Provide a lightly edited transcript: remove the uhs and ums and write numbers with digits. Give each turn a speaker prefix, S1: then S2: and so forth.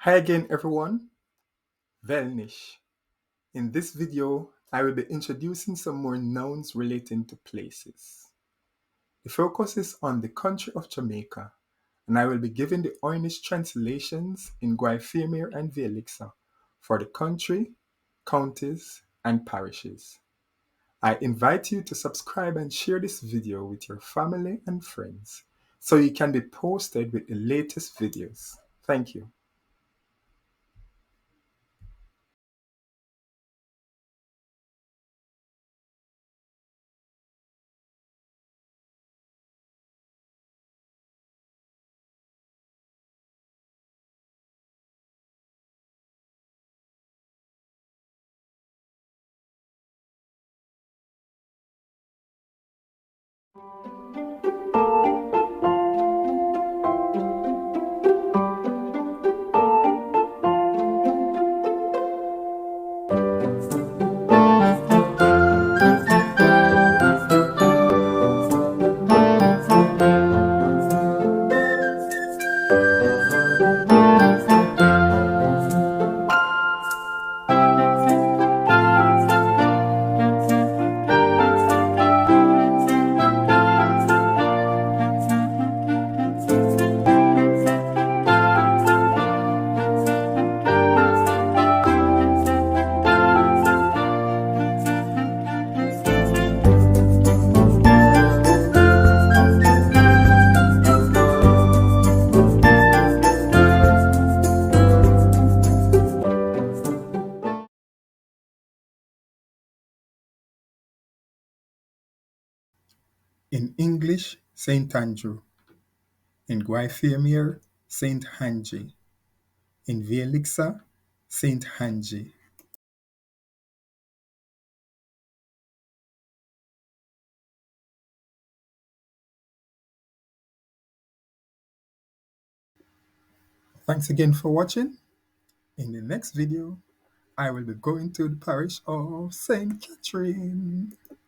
S1: Hi again everyone, Veeliksa. In this video, I will be introducing some more nouns relating to places. The focus is on the country of Jamaica, and I will be giving the Oy'Nissh translations in Guayfemir and Veeliksa for the country, counties, and parishes. I invite you to subscribe and share this video with your family and friends so you can be posted with the latest videos. Thank you. In English, Saint Andrew. In Guayfemir, Saint Hanji. In Veeliksa, Saint Hanji. Thanks again for watching. In the next video, I will be going to the parish of Saint Catherine.